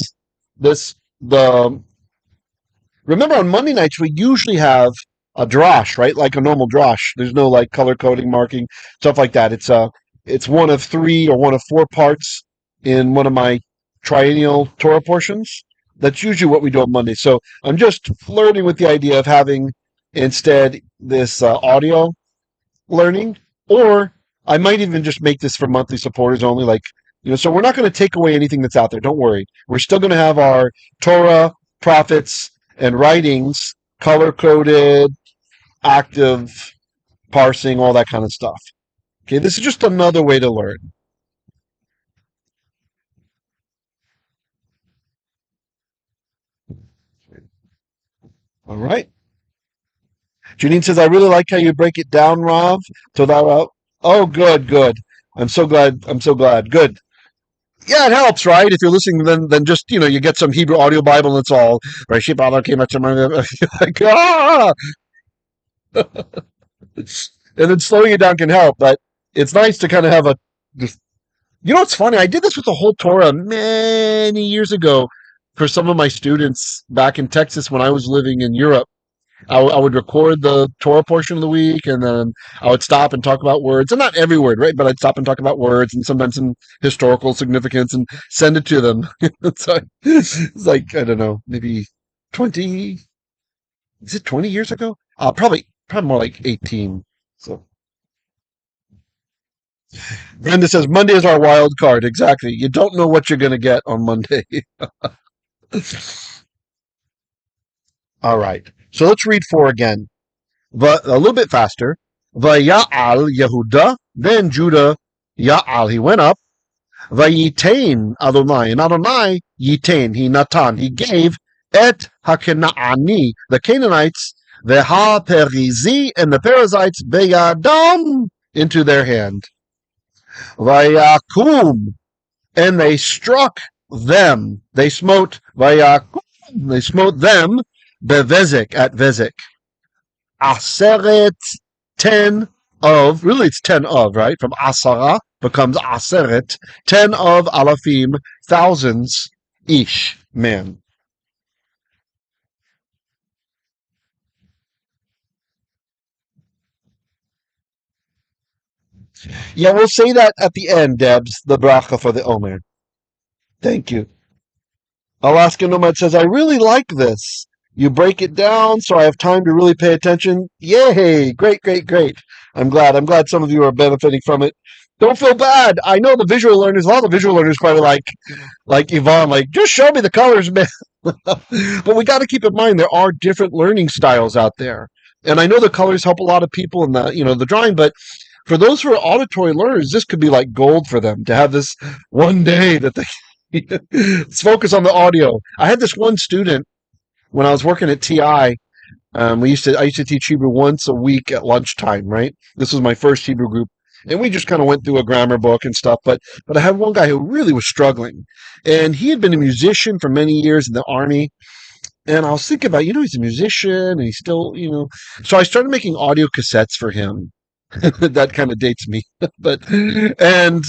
A: Remember, on Monday nights we usually have a drosh, right? Like a normal drosh. There's no like color coding, marking, stuff like that. It's one of 3 or one of 4 parts in one of my triennial Torah portions. That's usually what we do on Monday. So I'm just flirting with the idea of having instead this audio learning, or I might even just make this for monthly supporters only. So we're not going to take away anything that's out there. Don't worry. We're still going to have our Torah, prophets, and writings color coded, active, parsing, all that kind of stuff. Okay, this is just another way to learn. All right. Janine says, I really like how you break it down, Rav. Oh, good. I'm so glad. Good. Yeah, it helps, right? If you're listening, then just, you get some Hebrew audio Bible and it's all, like, ah! And then slowing it down can help, but it's nice to kind of have it's funny. I did this with the whole Torah many years ago for some of my students back in Texas when I was living in Europe. I would record the Torah portion of the week, and then I would stop and talk about words, and not every word, right? But I'd stop and talk about words, and sometimes some historical significance, and send it to them. So it's like, I don't know, maybe 20. Is it 20 years ago? Probably more like 18. So Brenda says Monday is our wild card. Exactly. You don't know what you're going to get on Monday. All right. So let's read 4 again. A little bit faster. Vaya'al Yehuda, then Judah Ya'al, he went up. Vayitain Adonai, and Adonai yitain, he natan, he gave et Canaaniy, the Canaanites, the ha-perizi, and the Perizzites, beyadom, into their hand. Vayakum, and they struck them, they smote, vayakum, they smote them, bevezek, at vezek. Aseret, 10 of, really it's 10 of, right? From asara becomes aseret, 10 of alafim, thousands, ish, man. Yeah, we'll say that at the end, Debs, the bracha for the Omer. Thank you. Alaska Nomad says, I really like this. You break it down so I have time to really pay attention. Yay! Great. I'm glad some of you are benefiting from it. Don't feel bad. I know the visual learners, a lot of the visual learners probably like Yvonne, like, just show me the colors, man. But we got to keep in mind there are different learning styles out there. And I know the colors help a lot of people in the drawing, but for those who are auditory learners, this could be like gold for them to have this one day that they let's focus on the audio. I had this one student when I was working at TI. I used to teach Hebrew once a week at lunchtime, right? This was my first Hebrew group. And we just kind of went through a grammar book and stuff. But I had one guy who really was struggling. And he had been a musician for many years in the army. And I was thinking about, he's a musician and he's still, So I started making audio cassettes for him. That kind of dates me. And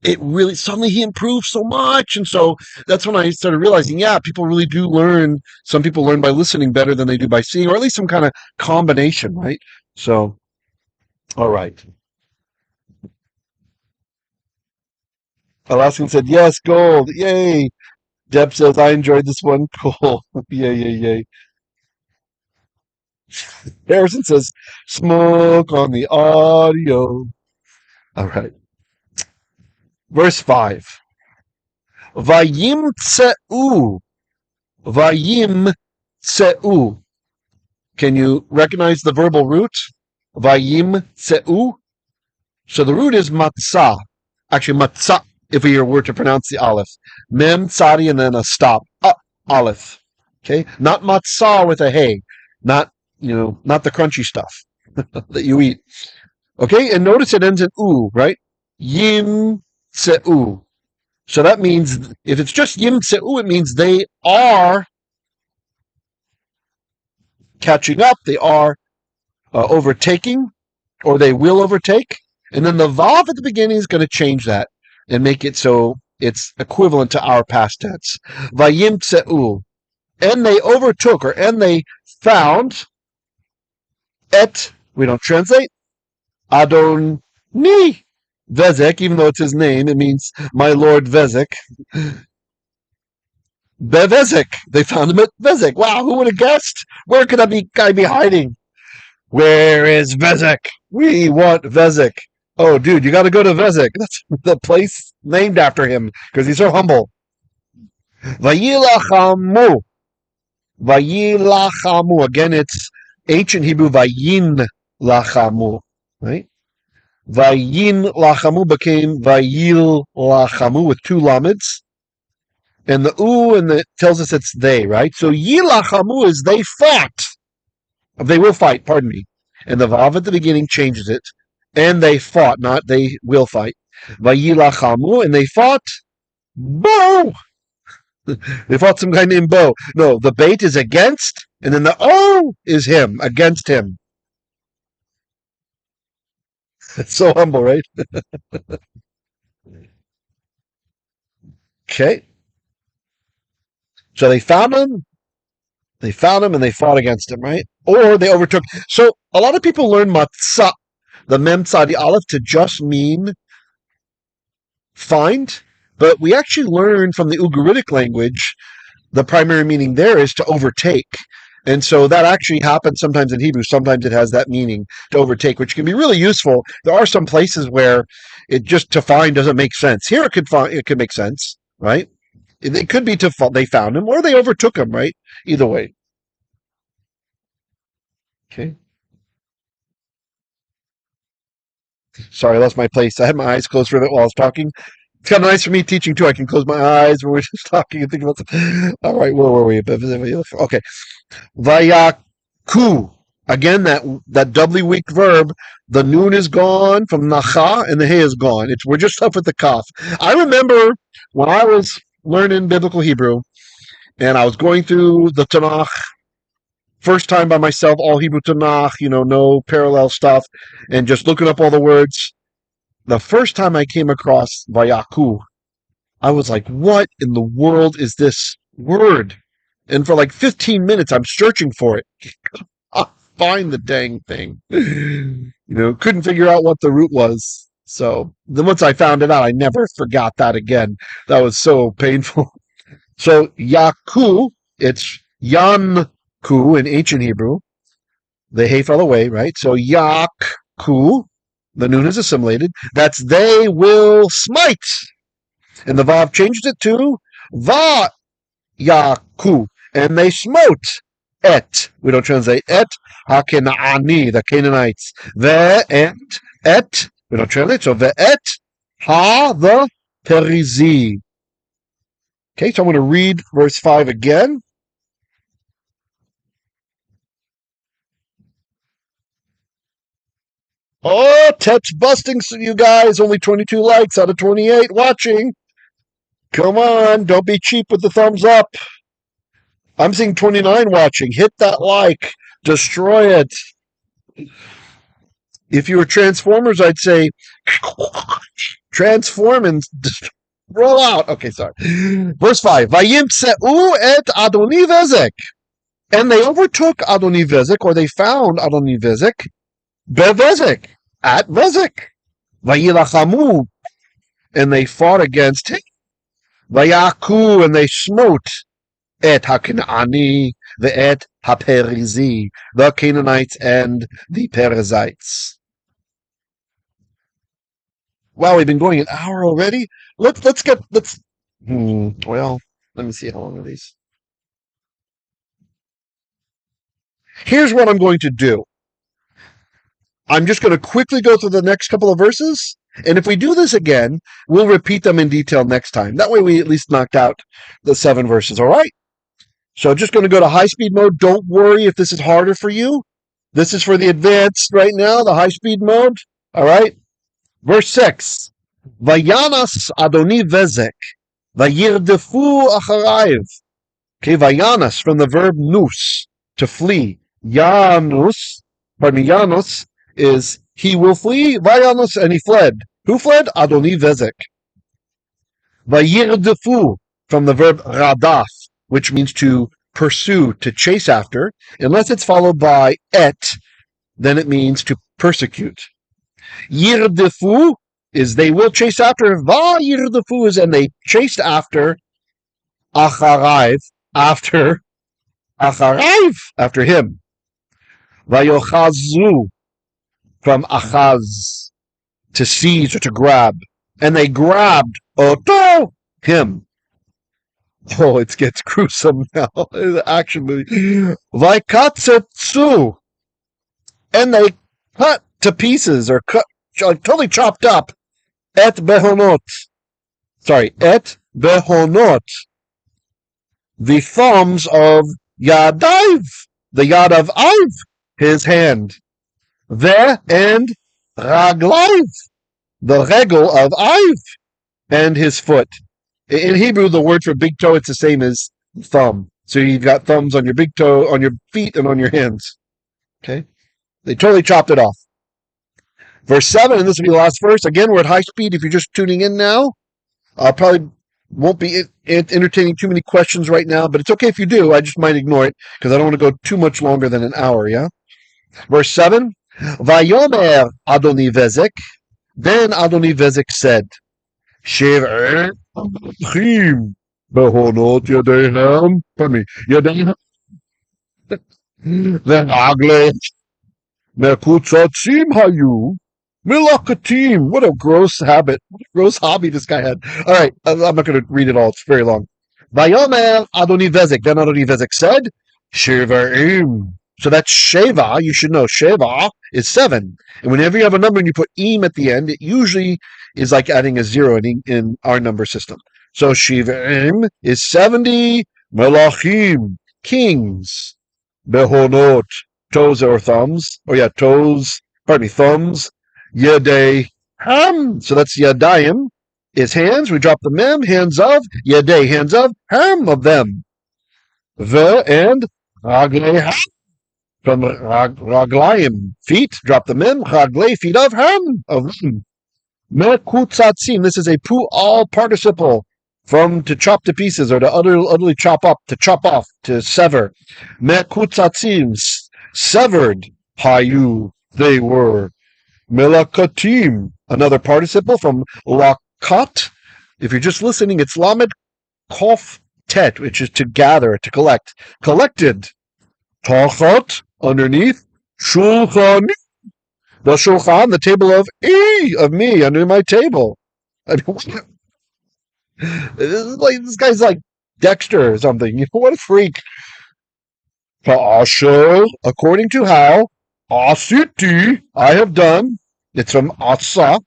A: it really, suddenly he improved so much. And so that's when I started realizing, yeah, people really do learn. Some people learn by listening better than they do by seeing, or at least some kind of combination, right? So, all right. Alaskan said, yes, gold. Yay. Deb says, I enjoyed this one. Cool. Yay, yay, yay. Harrison says, smoke on the audio. All right. Verse 5. Vayimtseu. Vayimtseu. Can you recognize the verbal root? Vayimtseu. So the root is matzah. Actually, matzah, if we were to pronounce the aleph. Mem, tzadi, and then a stop. Aleph. Okay? Not matzah with a hey. Not the crunchy stuff that you eat. Okay? And notice it ends in u, right? Yim tseu. So that means, if it's just yim tseu, it means they are catching up, they are overtaking, or they will overtake. And then the vav at the beginning is going to change that and make it so it's equivalent to our past tense. Vayim tseu. And they overtook, and they found, we don't translate, Adoni Vezek, even though it's his name, it means my Lord Vezek. Bevezek. They found him at Vezek. Wow, who would have guessed? Where could that guy be hiding? Where is Vezek? We want Vezek. Oh, dude, you got to go to Vezek. That's the place named after him because he's so humble. Vayilachemu. Vayilachemu. Again, it's ancient Hebrew vayinlachamu, right? Vayinlachamu became vayilachemu with two lameds. And the u and it tells us it's they, right? So yilachamu is they fought. They will fight, pardon me. And the vav at the beginning changes it. And they fought, not they will fight. Vayilachamu, and they fought Bo. They fought some guy named Bo. No, the bait is against, and then the O is him, against him. It's so humble, right? Okay. So they found him, and they fought against him, right? Or they overtook. So a lot of people learn matzah, the mem tzadi aleph, to just mean find, but we actually learn from the Ugaritic language, the primary meaning there is to overtake. And so that actually happens sometimes in Hebrew. Sometimes it has that meaning, to overtake, which can be really useful. There are some places where it just to find doesn't make sense. Here it could make sense, right? It could be they found him or they overtook him, right? Either way. Okay. Sorry, I lost my place. I had my eyes closed for a bit while I was talking. It's kind of nice for me teaching too. I can close my eyes when we're just talking and think about something. All right, where were we? Okay. Vayaku. Again, that doubly weak verb. The noon is gone from nacha and the hey is gone. We're just left with the kaf. I remember when I was learning biblical Hebrew and I was going through the Tanakh, first time by myself, all Hebrew Tanakh, no parallel stuff, and just looking up all the words. The first time I came across Vayaku, I was like, what in the world is this word? And for like 15 minutes, I'm searching for it. Find the dang thing. Couldn't figure out what the root was. So then once I found it out, I never forgot that again. That was so painful. So Yaku, it's Yanku in ancient Hebrew. The hey fell away, right? So Yaku. The nun is assimilated. That's they will smite. And the vav changes it to vayaku. And they smote et. We don't translate et. Ha-Canaaniy, the Canaanites. Ve and et. We don't translate. So ve et ha the perizi. Okay, so I'm going to read verse 5 again. Oh, Tet's busting, you guys. Only 22 likes out of 28 watching. Come on, don't be cheap with the thumbs up. I'm seeing 29 watching. Hit that like. Destroy it. If you were Transformers, I'd say transform and roll out. Okay, sorry. Verse 5. Vayimseu et Adoni Vezek. And they overtook Adoni Vezek, or they found Adoni Vezek, bevezek, at Vezek. Vayilachemu. And they fought against him. Vayaku, and they smote et ha-Canaaniy, the et ha-Perizi, the Canaanites and the Perizzites. Wow, we've been going an hour already. Well, let me see how long are these. Here's what I'm going to do. I'm just going to quickly go through the next couple of verses, and if we do this again, we'll repeat them in detail next time. That way we at least knocked out the 7 verses, all right? So just going to go to high-speed mode. Don't worry if this is harder for you. This is for the advanced right now, the high-speed mode, all right? Verse 6. Vayanas Adoni Vezek, vayirdefu acharayv. Okay, vayanas, from the verb nus, to flee. Yanus is he will flee. Vayanus, and he fled. Who fled? Adoni Vezek. Vayirdefu, from the verb radaf, which means to pursue, to chase after. Unless it's followed by et, then it means to persecute. Yirdefu is they will chase after. Vayirdefu is and they chased after acharayv, after him. Vayochazu, from achaz, to seize or to grab. And they grabbed oto, him. Oh, it gets gruesome now. Action movie. Vaikatsetsu, and they cut to pieces, or cut, totally chopped up. Et behonot, the thumbs of Yadaiv, the Yad of Iv, his hand. And Raglaiv, the regel of Iv, and his foot. In Hebrew, the word for big toe, it's the same as thumb. So you've got thumbs on your big toe, on your feet, and on your hands. Okay? They totally chopped it off. Verse 7, and this will be the last verse. Again, we're at high speed. If you're just tuning in now, I probably won't be entertaining too many questions right now, but it's okay if you do. I just might ignore it because I don't want to go too much longer than an hour, yeah? Verse 7, Vayomer Adoni Vezek. Then Adoni Vezek said, Shev'im behonot yadehem. Pardon me. Yadehem. Then aleh mekutzatzim hayu. Milakatim. What a gross habit. What a gross hobby this guy had. All right, I'm not going to read it all. It's very long. Vayomer Adoni Vezek. Then Adoni Vezek said, Shev'im. So that's Sheva. You should know Sheva is 7. And whenever you have a number and you put im at the end, it usually is like adding a 0 in our number system. So Shiv'im is 70 melachim, kings. Behonot, toes or thumbs. Thumbs. Yadei ham. So that's Yadayim is hands. We drop the mem, hands of. Yadei, hands of. Ham, of them. And Raglei ham. From Raglayim, feet, drop the mem. Raglei, feet of ham, of them. Mekutzatzim, this is a all participle, from to chop to pieces, or to utterly chop up, to chop off, to sever. Mekutzatzim, severed. Hayu, they were. Melakatim, another participle from lakat. If you're just listening, it's lamed kof tet, which is to gather, to collect. Collected. Tachat, underneath. Shulchan, The shulchan, the table of me under my table. I mean, this guy's like Dexter or something. What a freak. Ta'asher, according to how, asiti, I have done. It's from asa,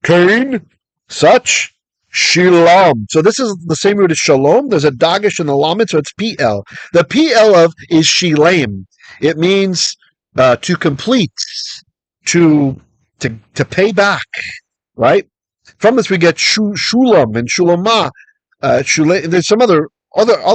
A: kain, such, shilam. So this is the same root as shalom. There's a dagish in the lamed, so it's PL. The PL of is shilam. It means to complete, to pay back, right? From this we get shulam and shulamah. There's some other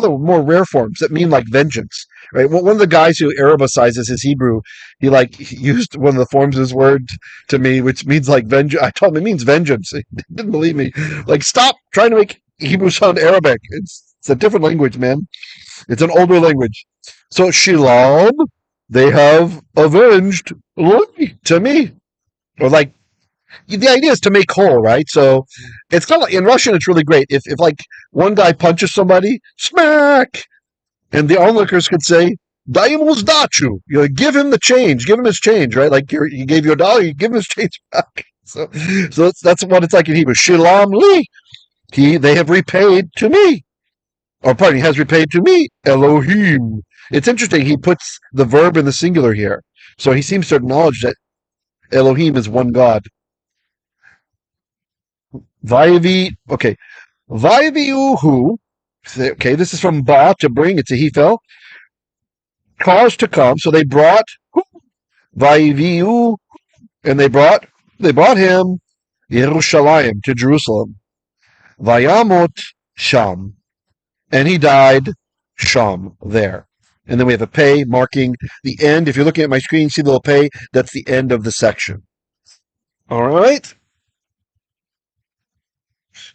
A: more rare forms that mean like vengeance, right? One of the guys who Arabicizes his Hebrew, he used one of the forms of his word to me, which means like vengeance. I told him it means vengeance. He didn't believe me. Like, stop trying to make Hebrew sound Arabic. It's a different language, man. It's an older language. So Shilam, they have avenged to me, or like. The idea is to make whole, right? So it's kind of like in Russian. It's really great if like one guy punches somebody, smack, and the onlookers could say, "Дай ему сдачу." You know, give him the change, give him his change, right? Like he gave you $1, you give him his change back. So that's what it's like in Hebrew. Shilam li, they have repaid to me, or pardon, he has repaid to me. Elohim. It's interesting. He puts the verb in the singular here, so he seems to acknowledge that Elohim is one God. Okay. Vayiviuhu. Okay, this is from ba, to bring. It's a Niphal. Cause to come. So they brought Vayiviu, and they brought him Yerushalayim, to Jerusalem. Vayamot Sham, and he died Sham, there. And then we have a pay marking the end. If you're looking at my screen, see the little pay. That's the end of the section. All right.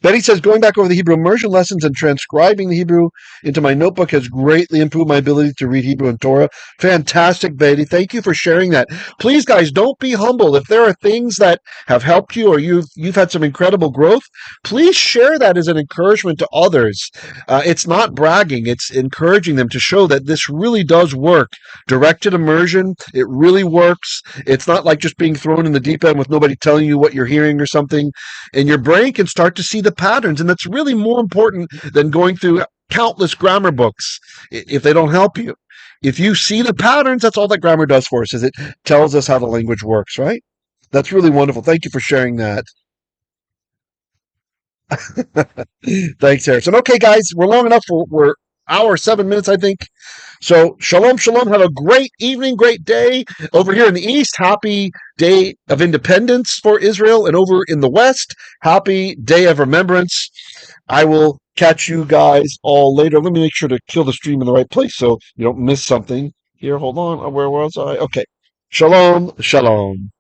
A: Betty says, going back over the Hebrew immersion lessons and transcribing the Hebrew into my notebook has greatly improved my ability to read Hebrew and Torah. Fantastic, Betty. Thank you for sharing that. Please, guys, don't be humble. If there are things that have helped you or you've had some incredible growth, please share that as an encouragement to others. It's not bragging. It's encouraging them to show that this really does work. Directed immersion, it really works. It's not like just being thrown in the deep end with nobody telling you what you're hearing or something. And your brain can start to see the patterns, and that's really more important than going through countless grammar books if they don't help you. If you see the patterns, that's all that grammar does for us, is it tells us how the language works, right? That's really wonderful. Thank you for sharing that. Thanks, Harrison. Okay, guys, we're long enough. We're hour, 7 minutes, I think. So shalom, shalom. Have a great evening, great day. Over here in the East, happy Day of Independence for Israel. And over in the West, happy Day of Remembrance. I will catch you guys all later. Let me make sure to kill the stream in the right place so you don't miss something. Here, hold on. Where was I? Okay. Shalom, shalom.